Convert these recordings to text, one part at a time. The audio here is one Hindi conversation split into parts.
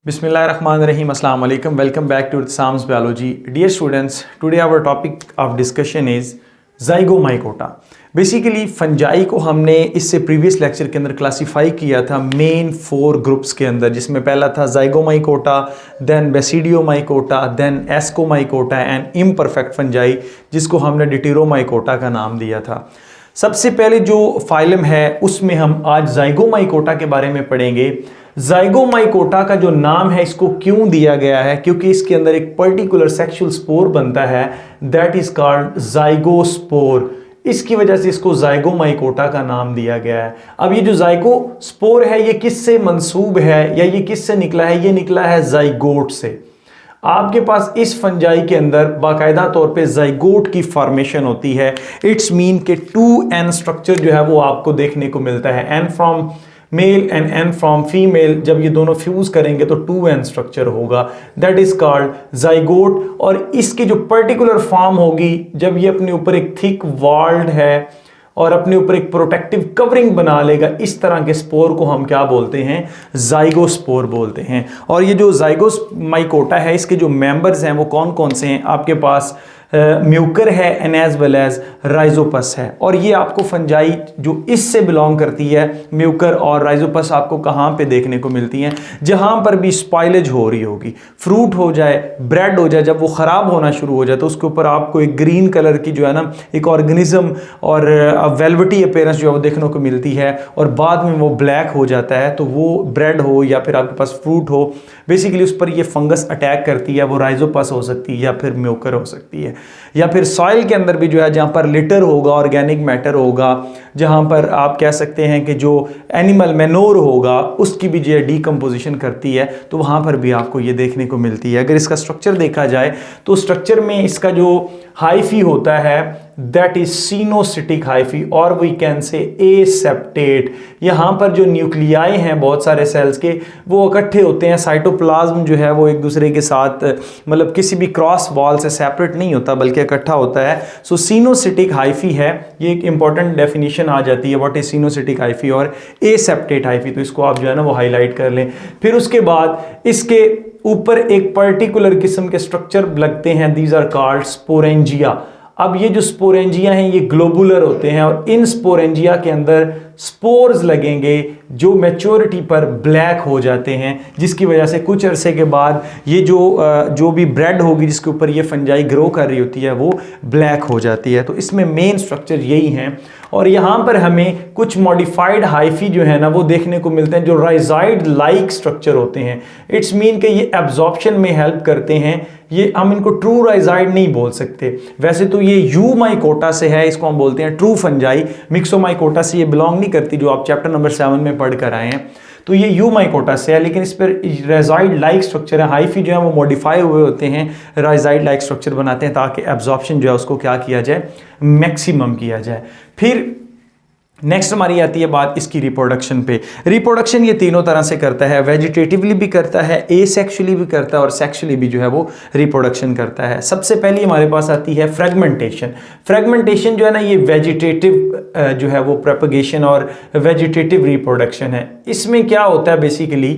Bismillahirrahmanirrahim. Assalamu alaikum. Welcome back to Sam's Biology. Dear students, today our topic of discussion is zygomycota. Basically fungi को हमने इससे प्रीवियस लेक्चर के अंदर क्लासीफाई किया था मेन 4 ग्रुप्स के अंदर, जिसमें पहला था zygomycota, then basidiomycota, then ascomycota and imperfect fungi, जिसको हमने डिटेरोमाइकोटा का नाम दिया था. सबसे पहले जो फाइलम है उसमें हम आज ज़ाइगोमाइकोटा के बारे में पढ़ेंगे. ज़ाइगोमाइकोटा का जो नाम है इसको क्यों दिया गया है, क्योंकि इसके अंदर एक पर्टिकुलर सेक्सुअल स्पोर बनता है, दैट इज कॉल्ड ज़ाइगोस्पोर. इसकी वजह से इसको ज़ाइगोमाइकोटा का नाम दिया गया है. अब ये जो ज़ाइगोस्पोर है ये किससे मंसूब है या ये किससे निकला है? ये निकला है ज़ाइगोट से. आपके पास इस फंजाई के अंदर बाकायदा तौर पे ज़ाइगोट की फॉर्मेशन होती है. इट्स मीन के 2n स्ट्रक्चर जो है वो आपको देखने को मिलता है. n from male and n from female, जब ये दोनों फ्यूज करेंगे तो 2n स्ट्रक्चर होगा, दैट इज कॉल्ड ज़ाइगोट. और इसकी जो पर्टिकुलर फॉर्म होगी जब ये अपने ऊपर एक थिक वॉल्ड है और अपने ऊपर एक प्रोटेक्टिव कवरिंग बना लेगा, इस तरह के स्पोर को हम क्या बोलते हैं? ज़ाइगोस्पोर बोलते हैं. और ये जो ज़ाइगोमाइकोटा है इसके जो मेंबर्स हैं वो कौन कौन से हैं? आपके पास म्यूकर है and as well as rhizopus है. और ये आपको फंजाई जो इससे बिलोंग करती है, म्यूकर और राइजोपस, आपको कहाँ पे देखने को मिलती हैं? जहाँ पर भी स्पॉइलेज हो रही होगी, फ्रूट हो जाए, ब्रेड हो जाए, जब वो ख़राब होना शुरू हो जाए तो उसके ऊपर आपको एक ग्रीन कलर की जो है ना एक ऑर्गेनिज्म और वेलवेटी अपीयरेंस जो है वो देखने को मिलती है, और बाद में वो ब्लैक हो जाता है. तो वो ब्रेड हो या फिर आपके पास फ्रूट हो, बेसिकली उस पर ये फंगस अटैक करती है. वो राइजोपस हो सकती है या फिर म्यूकर हो सकती है. या फिर सॉइल के अंदर भी जो है जहाँ पर लिटर होगा, ऑर्गेनिक मैटर होगा, जहाँ पर आप कह सकते हैं कि जो एनिमल मैनोर होगा उसकी भी जो है डीकम्पोजिशन करती है, तो वहाँ पर भी आपको ये देखने को मिलती है. अगर इसका स्ट्रक्चर देखा जाए तो स्ट्रक्चर में इसका जो हाइफी होता है दैट इज सिनोसिटिक हाइफी, और वी कैन से एसेप्टेट. यहाँ पर जो न्यूक्लियाई हैं बहुत सारे सेल्स के वो इकट्ठे होते हैं. साइटोप्लाज्म जो है वो एक दूसरे के साथ मतलब किसी भी क्रॉस वॉल से सेपरेट नहीं होता बल्कि इकट्ठा होता है. सो सिनोसिटिक हाइफी है, ये एक इंपॉर्टेंट डेफिनेशन आ जाती है व्हाट इज सिनोसिटिक हाइफी और एसेप्टेट हाइफी. तो इसको आप जो है ना वो हाईलाइट कर लें. फिर उसके बाद इसके ऊपर एक पर्टिकुलर किस्म के स्ट्रक्चर लगते हैं, दीज आर कॉल्ड स्पोरेंजिया. अब ये जो स्पोरेंजिया हैं ये ग्लोबुलर होते हैं और इन स्पोरेंजिया के अंदर स्पोर्स लगेंगे जो मैच्योरिटी पर ब्लैक हो जाते हैं, जिसकी वजह से कुछ अरसे के बाद ये जो भी ब्रेड होगी जिसके ऊपर ये फंजाई ग्रो कर रही होती है वो ब्लैक हो जाती है. तो इसमें मेन स्ट्रक्चर यही हैं. और यहाँ पर हमें कुछ मॉडिफाइड हाइफी जो है ना वो देखने को मिलते हैं जो राइजाइड लाइक स्ट्रक्चर होते हैं. इट्स मीन कि ये एब्जॉर्प्शन में हेल्प करते हैं. ये हम इनको ट्रू राइजाइड नहीं बोल सकते. वैसे तो ये यूमाइकोटा से है, इसको हम बोलते हैं ट्रू फंजाई. मिक्सोमाइकोटा से ये बिलोंग नहीं करती जो आप चैप्टर नंबर 7 में पढ़ कर आए हैं. तो ये यूमाइकोटा से है, लेकिन इस पर राइजाइड लाइक स्ट्रक्चर है. हाइफी जो है वो मॉडिफाई हुए होते हैं, राइजाइड लाइक स्ट्रक्चर बनाते हैं ताकि एब्जॉर्प्शन जो है उसको क्या किया जाए? मैक्सिमम किया जाए. फिर नेक्स्ट हमारी आती है बात इसकी रिप्रोडक्शन पे. रिप्रोडक्शन ये तीनों तरह से करता है, वेजिटेटिवली भी करता है, एसेक्सुअली भी करता है और सेक्सुअली भी जो है वो रिप्रोडक्शन करता है. सबसे पहले हमारे पास आती है फ्रेगमेंटेशन. फ्रेगमेंटेशन जो है ना ये वेजिटेटिव जो है वो प्रोपगेशन और वेजिटेटिव रिप्रोडक्शन है. इसमें क्या होता है बेसिकली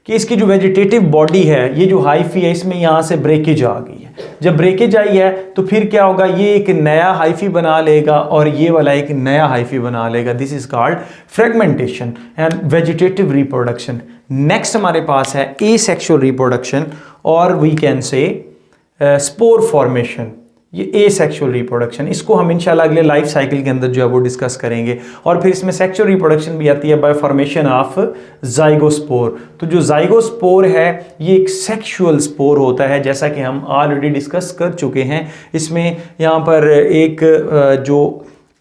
कि इसकी जो वेजिटेटिव बॉडी है, ये जो हाइफी है, इसमें यहाँ से ब्रेकेज आ गई है. जब ब्रेकेज आई है तो फिर क्या होगा? ये एक नया हाइफी बना लेगा और ये वाला एक नया हाइफी बना लेगा. This is called fragmentation and vegetative reproduction. Next हमारे पास है एसेक्सुअल रिप्रोडक्शन और we can say spore formation. ये एसेक्सुअल रिप्रोडक्शन, इसको हम इंशाल्लाह अगले लाइफ साइकिल के अंदर जो है वो डिस्कस करेंगे. और फिर इसमें सेक्सुअल रिप्रोडक्शन भी आती है बाय फॉर्मेशन ऑफ ज़ाइगोस्पोर. तो जो ज़ाइगोस्पोर है ये एक सेक्सुअल स्पोर होता है, जैसा कि हम ऑलरेडी डिस्कस कर चुके हैं. इसमें यहाँ पर एक जो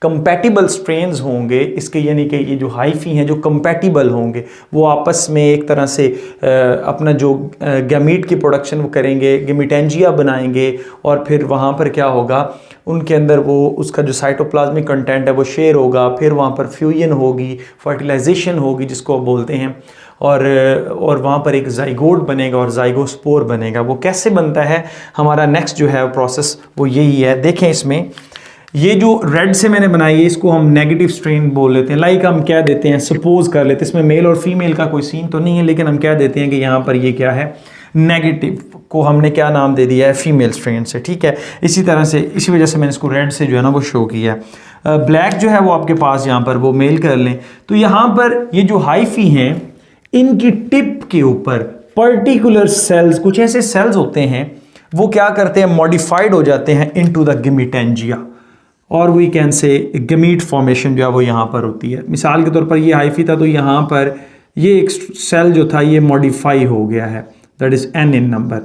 कंपैटिबल स्ट्रेन्स होंगे इसके, यानी कि ये जो हाइफी हैं जो कंपैटिबल होंगे वो आपस में एक तरह से अपना जो गैमीट की प्रोडक्शन वो करेंगे, गैमीटेंजिया बनाएंगे, और फिर वहाँ पर क्या होगा? उनके अंदर वो उसका जो साइटोप्लाज्मिक कंटेंट है वो शेयर होगा. फिर वहाँ पर फ्यूजन होगी, फर्टिलाइजेशन होगी जिसको बोलते हैं, और वहाँ पर एक ज़ाइगोट बनेगा और ज़ाइगोस्पोर बनेगा. वो कैसे बनता है? हमारा नेक्स्ट जो है प्रोसेस वो यही है. देखें इसमें ये जो रेड से मैंने बनाई है इसको हम नेगेटिव स्ट्रेन बोल लेते हैं। लाइक हम क्या देते हैं, सपोज कर लेते हैं, इसमें मेल और फीमेल का कोई सीन तो नहीं है, लेकिन हम क्या देते हैं कि यहाँ पर ये क्या है, नेगेटिव को हमने क्या नाम दे दिया है, फीमेल स्ट्रेन से। ठीक है, इसी तरह से इसी वजह से मैंने इसको रेड से जो है ना वो शो किया है। ब्लैक जो है वो आपके पास यहाँ पर वो मेल कर लें, तो यहाँ पर ये जो हाइफी हैं इनकी टिप के ऊपर पर्टिकुलर सेल्स, कुछ ऐसे सेल्स होते हैं वो क्या करते हैं, मॉडिफाइड हो जाते हैं इनटू द गमीटेंजिया, और we can say gamete formation जो है वो यहाँ पर होती है। मिसाल के तौर पर ये हाइफी था तो यहाँ पर ये एक सेल जो था ये मॉडिफाई हो गया है, that is n in number,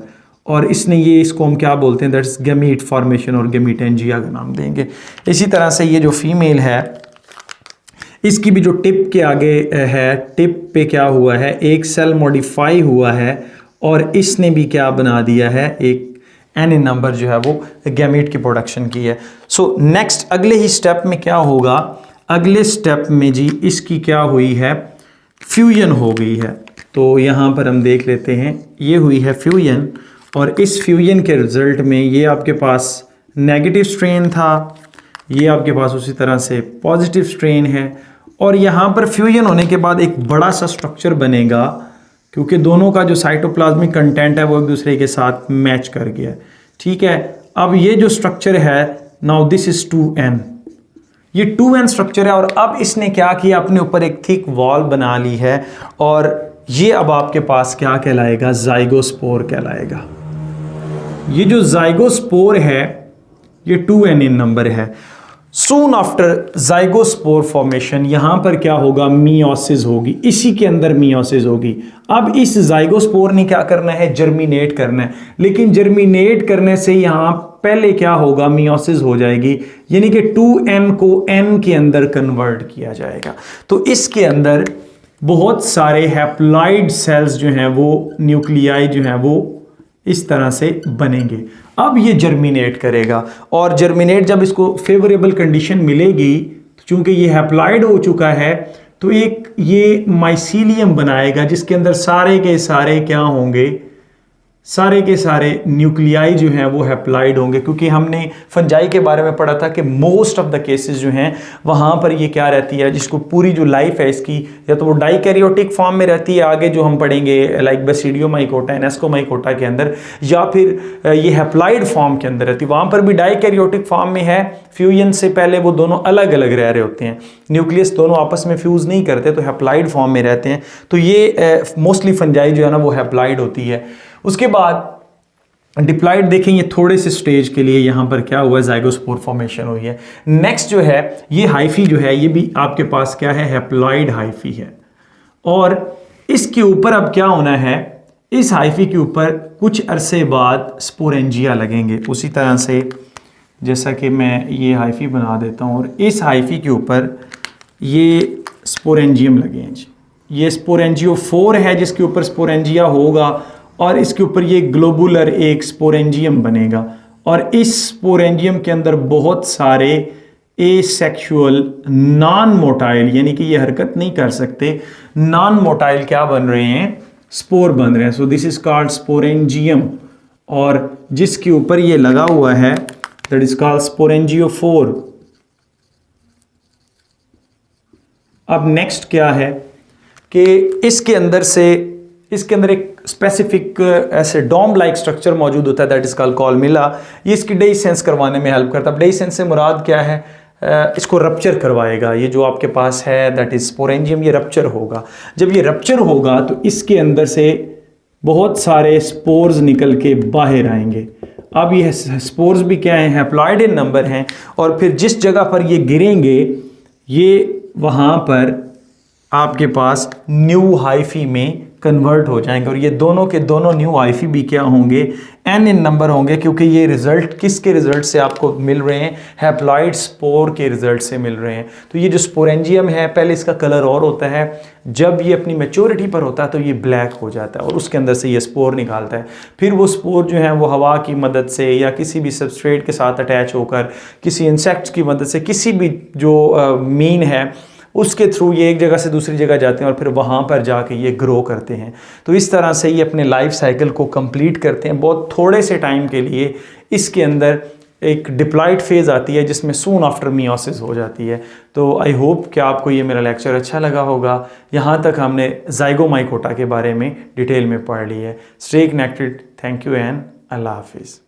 और इसने ये, इसको हम क्या बोलते हैं, दैट इज गमीट फॉर्मेशन और गमीटेंजिया का नाम देंगे। इसी तरह से ये जो फीमेल है इसकी भी जो टिप के आगे है, टिप पे क्या हुआ है, एक सेल मॉडिफाई हुआ है और इसने भी क्या बना दिया है, एक n इन नंबर जो है वो गैमीट की प्रोडक्शन की है। सो नेक्स्ट अगले ही स्टेप में क्या होगा, अगले स्टेप में जी इसकी क्या हुई है, फ्यूजन हो गई है। तो यहाँ पर हम देख लेते हैं, ये हुई है फ्यूजन, और इस फ्यूजन के रिजल्ट में ये आपके पास नेगेटिव स्ट्रेन था, ये आपके पास उसी तरह से पॉजिटिव स्ट्रेन है, और यहाँ पर फ्यूजन होने के बाद एक बड़ा सा स्ट्रक्चर बनेगा क्योंकि दोनों का जो साइटोप्लाज्मिक कंटेंट है वो एक दूसरे के साथ मैच कर गया। ठीक है, अब ये जो स्ट्रक्चर है, नाउ दिस इज 2n, ये 2n स्ट्रक्चर है, और अब इसने क्या किया, अपने ऊपर एक थिक वॉल बना ली है, और ये अब आपके पास क्या कहलाएगा, जाइगोस्पोर कहलाएगा। ये जो जाइगोस्पोर है ये 2n इन नंबर है। सून आफ्टर जाइगोस्पोर फॉर्मेशन यहाँ पर क्या होगा, मियोसिस होगी, इसी के अंदर मियोसिस होगी। अब इस जाइगोस्पोर ने क्या करना है, जर्मिनेट करना है, लेकिन जर्मिनेट करने से यहाँ पहले क्या होगा, मियोसिस हो जाएगी, यानी कि 2n को n के अंदर कन्वर्ट किया जाएगा। तो इसके अंदर बहुत सारे हैप्लॉइड सेल्स जो हैं वो, न्यूक्लियाई जो हैं वो इस तरह से बनेंगे। अब ये जर्मिनेट करेगा, और जर्मिनेट जब इसको फेवरेबल कंडीशन मिलेगी, चूंकि ये हैप्लॉइड हो चुका है, तो एक ये माइसीलियम बनाएगा जिसके अंदर सारे के सारे क्या होंगे, सारे के सारे न्यूक्लियाई जो हैं वो हैप्लॉइड होंगे, क्योंकि हमने फंजाई के बारे में पढ़ा था कि मोस्ट ऑफ द केसेस जो हैं वहाँ पर ये क्या रहती है, जिसको पूरी जो लाइफ है इसकी, या तो वो डाइकैरियोटिक फॉर्म में रहती है, आगे जो हम पढ़ेंगे लाइक बेसिडियोमाइकोटा, एनेस्कोमाइकोटा के अंदर, या फिर ये हैप्लॉइड फॉर्म के अंदर रहती है, वहाँ पर भी डाइकैरियोटिक फॉर्म में है। फ्यूजन से पहले वो दोनों अलग अलग रह रहे होते हैं, न्यूक्लियस दोनों आपस में फ्यूज नहीं करते, तो हैप्लॉइड फॉर्म में रहते हैं। तो ये मोस्टली फंजाई जो है ना वो हैप्लॉइड होती है। उसके बाद डिप्लॉइड देखेंगे थोड़े से स्टेज के लिए, यहाँ पर क्या हुआ है, जाइगोस्पोर फॉर्मेशन हुई है। नेक्स्ट जो है ये हाइफी जो है, ये भी आपके पास क्या है, हैप्लॉइड हाइफी है, और इसके ऊपर अब क्या होना है, इस हाइफी के ऊपर कुछ अरसे बाद स्पोरेंजिया लगेंगे। उसी तरह से जैसा कि मैं ये हाइफी बना देता हूँ, और इस हाइफी के ऊपर ये स्पोरेंजियम लगे हैं जी, ये स्पोरेंजियोफोर है जिसके ऊपर स्पोरेंजिया होगा, और इसके ऊपर ये ग्लोबुलर एक स्पोरेंजियम बनेगा, और इस स्पोरेंजियम के अंदर बहुत सारे एसेक्सुअल नॉन मोटाइल, यानी कि ये हरकत नहीं कर सकते, नॉन मोटाइल क्या बन रहे हैं, स्पोर बन रहे हैं। So this is called sporangium, और जिसके ऊपर ये लगा हुआ है दैट इज कॉल्ड स्पोरेंजियोफोर। अब नेक्स्ट क्या है कि इसके अंदर एक स्पेसिफिक ऐसे डोम लाइक स्ट्रक्चर मौजूद होता है दैट इज कॉल्ड कॉलमिला। ये इसकी डेइसेंस करवाने में हेल्प करता है। डेइसेंस से मुराद क्या है, इसको रप्चर करवाएगा। ये जो आपके पास है दैट इज स्पोरेंजियम, ये रप्चर होगा। जब ये रप्चर होगा तो इसके अंदर से बहुत सारे स्पोर्स निकल के बाहर आएंगे। अब ये स्पोर्स भी क्या हैं, हैप्लॉइड इन नंबर हैं, और फिर जिस जगह पर ये गिरेंगे ये वहाँ पर आपके पास न्यू हाइफी में कन्वर्ट हो जाएंगे, और ये दोनों के दोनों न्यू हाइफी भी क्या होंगे, n इन नंबर होंगे, क्योंकि ये रिजल्ट किसके रिजल्ट से आपको मिल रहे हैं, हैप्लॉइड स्पोर के रिजल्ट से मिल रहे हैं। तो ये जो स्पोरेंजियम है पहले इसका कलर और होता है, जब ये अपनी मैच्योरिटी पर होता है तो ये ब्लैक हो जाता है और उसके अंदर से ये स्पोर निकालता है। फिर वो स्पोर जो है वो हवा की मदद से या किसी भी सबस्ट्रेट के साथ अटैच होकर, किसी इंसेक्ट्स की मदद से, किसी भी जो मीन है उसके थ्रू ये एक जगह से दूसरी जगह जाते हैं और फिर वहाँ पर जाके ये ग्रो करते हैं। तो इस तरह से ये अपने लाइफ साइकिल को कंप्लीट करते हैं। बहुत थोड़े से टाइम के लिए इसके अंदर एक डिप्लॉइड फेज़ आती है जिसमें सून आफ्टर मियोसिस हो जाती है। तो आई होप कि आपको ये मेरा लेक्चर अच्छा लगा होगा। यहाँ तक हमने ज़ाइगोमाइकोटा के बारे में डिटेल में पढ़ ली है। Stay connected. Thank you and अल्लाह हाफिज़।